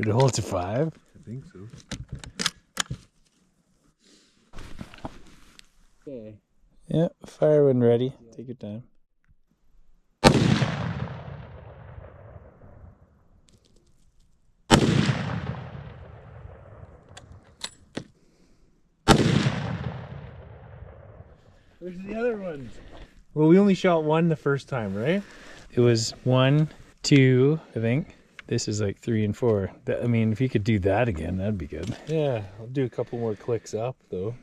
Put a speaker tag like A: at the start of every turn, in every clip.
A: Would it hold to 5?
B: I think so. Okay.
A: Yeah, fire when ready. Take your time.
B: Where's the other ones? Well, we only shot one the first time, right?
A: It was 1, 2, I think. This is like 3 and 4. I mean, if you could do that again, that'd be good.
B: Yeah, I'll do a couple more clicks up though.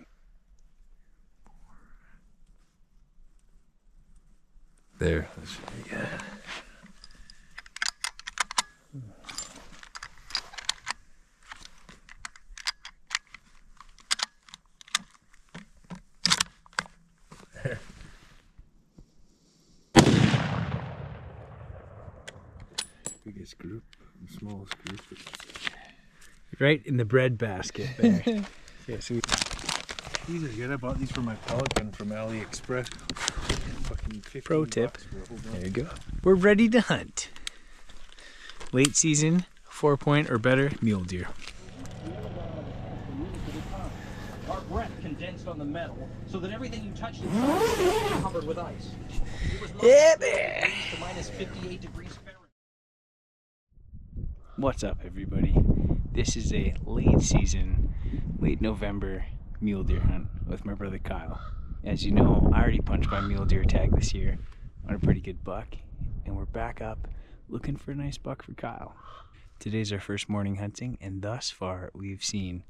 B: There. That should be good. Biggest group, the smallest group.
A: Right in the bread basket there. Yeah, so
B: These are good. I bought these for my Pelican from AliExpress. Fucking 15
A: pro tip.
B: bucks for a whole bunch.
A: There you go. We're ready to hunt. Late season, 4-point or better mule deer.
C: Our breath condensed on the metal so that everything you touched is covered with ice. It was to minus 58 degrees Fahrenheit.
A: What's up, everybody? This is a late season, late November mule deer hunt with my brother Kyle. As you know, I already punched my mule deer tag this year on a pretty good buck, and we're back up looking for a nice buck for Kyle. Today's our first morning hunting, and thus far we've seen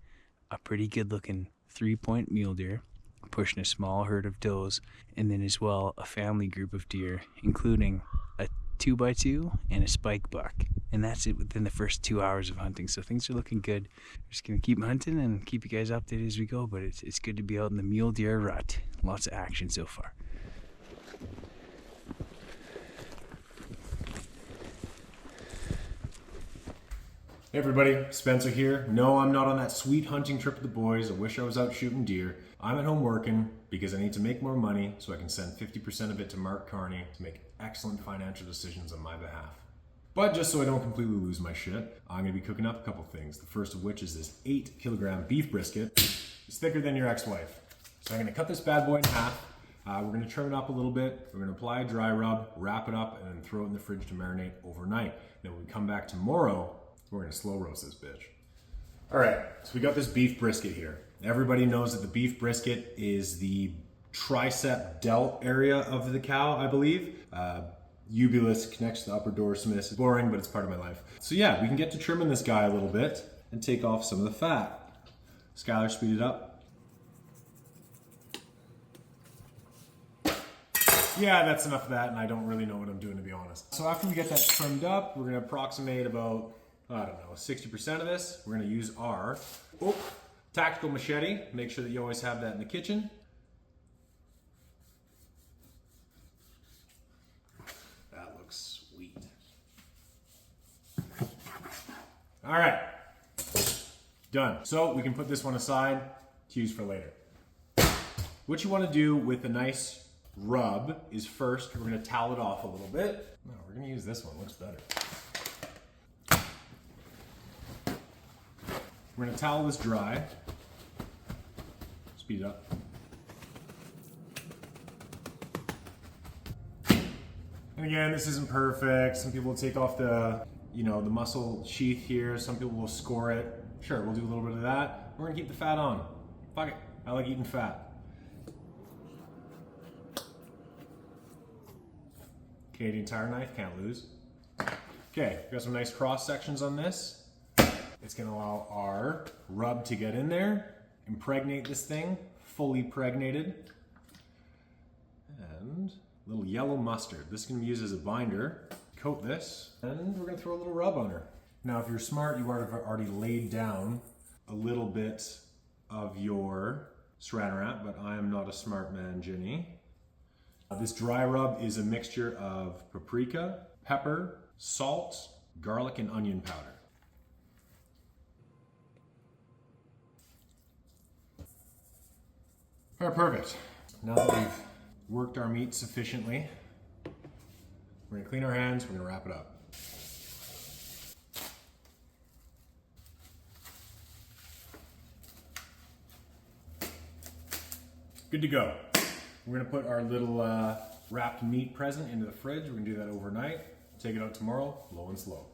A: a pretty good looking 3-point mule deer pushing a small herd of does, and then as well a family group of deer, including a 2x2 and a spike buck. And that's it within the first 2 hours of hunting, so things are looking good. We're just gonna keep hunting and keep you guys updated as we go, but it's good to be out in the mule deer rut. Lots of action so far.
D: Hey everybody, Spencer here. No, I'm not on that sweet hunting trip with the boys. I wish I was out shooting deer. I'm at home working because I need to make more money so I can send 50% of it to Mark Carney to make excellent financial decisions on my behalf. But just so I don't completely lose my shit, I'm gonna be cooking up a couple things. The first of which is this 8-kilogram beef brisket. It's thicker than your ex-wife. So I'm gonna cut this bad boy in half. We're gonna trim it up a little bit. We're gonna apply a dry rub, wrap it up, and then throw it in the fridge to marinate overnight. Then when we come back tomorrow, we're gonna slow roast this bitch. All right, so we got this beef brisket here. Everybody knows that the beef brisket is the tricep delt area of the cow, I believe. Ubulus connects to the upper dorsum. It's boring, but it's part of my life. So yeah, we can get to trimming this guy a little bit and take off some of the fat. Skylar, speed it up. Yeah, that's enough of that, and I don't really know what I'm doing, to be honest. So after we get that trimmed up, we're gonna approximate about, I don't know, 60% of this. We're gonna use our tactical machete. Make sure that you always have that in the kitchen. That looks sweet. All right, done. So we can put this one aside to use for later. What you wanna do with a nice rub is first, we're gonna towel it off a little bit. No, we're gonna use this one, looks better. We're gonna towel this dry. Speed it up. And again, this isn't perfect. Some people will take off the, the muscle sheath here. Some people will score it. Sure, we'll do a little bit of that. We're gonna keep the fat on. Fuck it, I like eating fat. Canadian Tire knife, can't lose. Okay, got some nice cross sections on this. It's gonna allow our rub to get in there, impregnate this thing, fully pregnated. And a little yellow mustard. This can be used as a binder. Coat this, and we're gonna throw a little rub on her. Now, if you're smart, you have already laid down a little bit of your saran wrap, but I am not a smart man, Jenny. This dry rub is a mixture of paprika, pepper, salt, garlic, and onion powder. All right, perfect. Now that we've worked our meat sufficiently, we're gonna clean our hands, we're gonna wrap it up. Good to go. We're gonna put our little wrapped meat present into the fridge. We're gonna do that overnight. Take it out tomorrow, low and slow.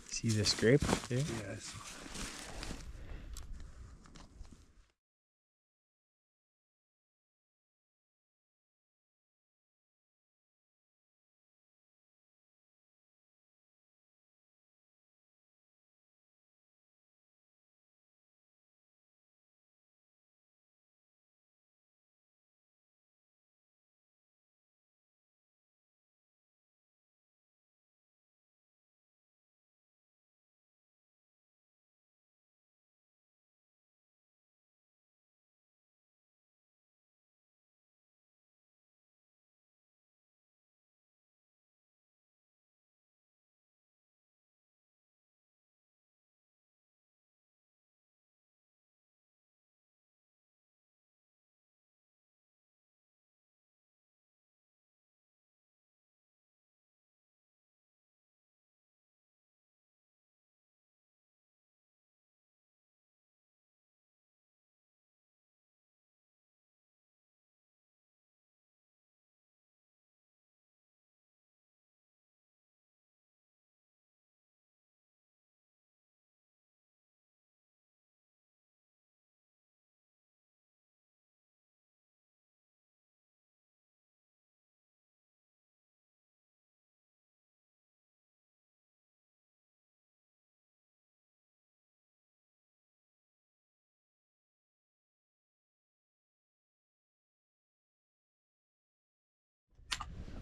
A: See the scrape there?
B: Yes.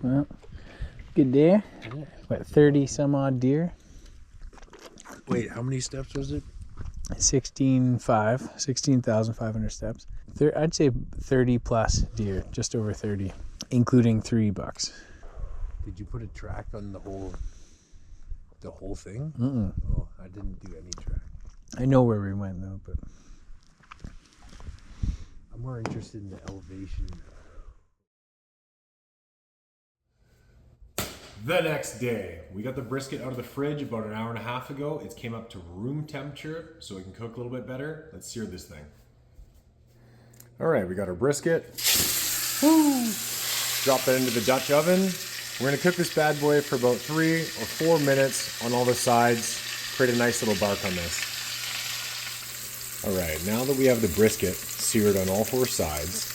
A: Well, good day. What, 30 some odd deer?
B: Wait, how many steps was it?
A: 16,500 steps. I'd say 30 plus deer, just over 30, including 3 bucks.
B: Did you put a track on the whole thing?
A: Mm-mm.
B: Oh, I didn't do any track.
A: I know where we went though, but
B: I'm more interested in the elevation.
D: The next day, we got the brisket out of the fridge about an hour and a half ago. It came up to room temperature so it can cook a little bit better. Let's sear this thing. All right, we got our brisket. Woo! Drop that into the Dutch oven. We're gonna cook this bad boy for about 3 or 4 minutes on all the sides. Create a nice little bark on this. All right, now that we have the brisket seared on all 4 sides,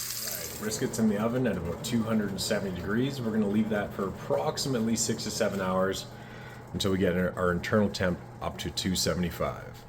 D: brisket's in the oven at about 270 degrees. We're gonna leave that for approximately 6 to 7 hours until we get our internal temp up to 275.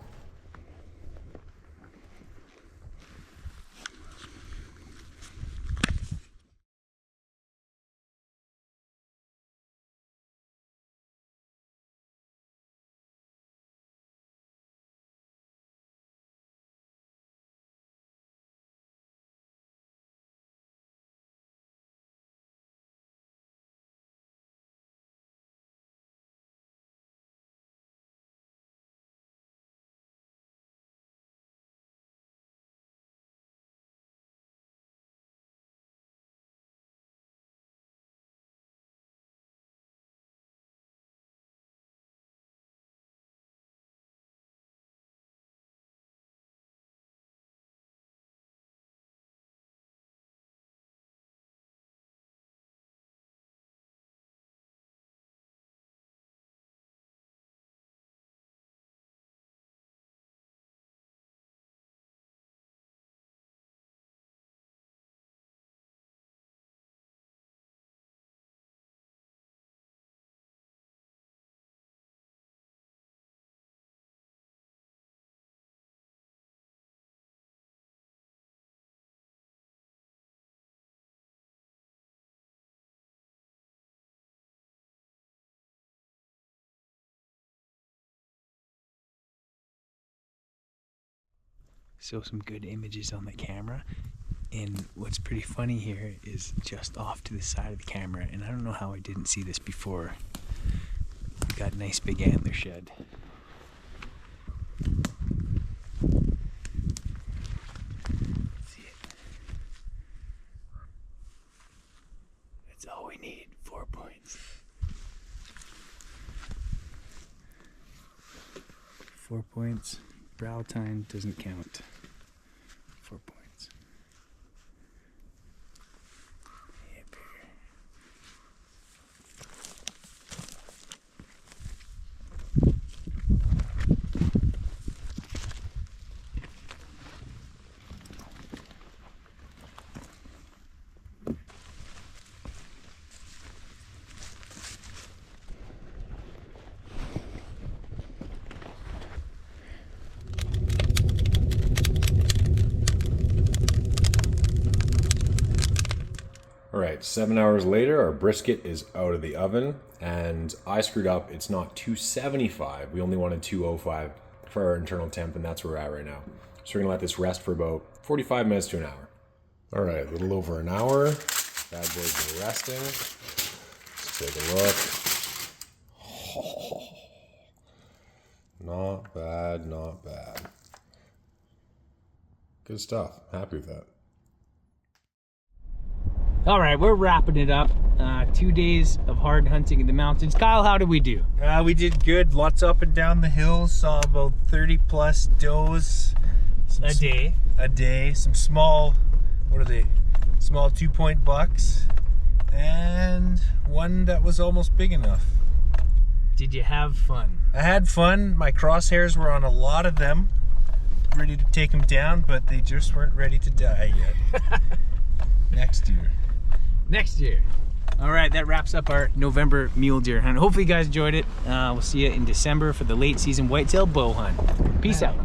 A: so some good images on the camera. And what's pretty funny here is just off to the side of the camera, and I don't know how I didn't see this before. We got a nice big antler shed. See it? That's all we need. 4 points. 4 points. Brow tine doesn't count. 4 points.
D: All right, 7 hours later, our brisket is out of the oven, and I screwed up. It's not 275. We only wanted 205 for our internal temp, and that's where we're at right now. So we're gonna let this rest for about 45 minutes to an hour. All right, a little over an hour. Bad boys been resting. Let's take a look. Oh, not bad, not bad. Good stuff. Happy with that.
A: All right, we're wrapping it up. 2 days of hard hunting in the mountains. Kyle, how did we do?
B: We did good. Lots up and down the hills. Saw about 30 plus does
A: A day.
B: A day. Some small, what are they? Small 2-point bucks. And one that was almost big enough.
A: Did you have fun?
B: I had fun. My crosshairs were on a lot of them. Ready to take them down, but they just weren't ready to die yet. Next year.
A: Next year. All right, that wraps up our November mule deer hunt. Hopefully you guys enjoyed it. We'll see you in December for the late season whitetail bow hunt. Peace out.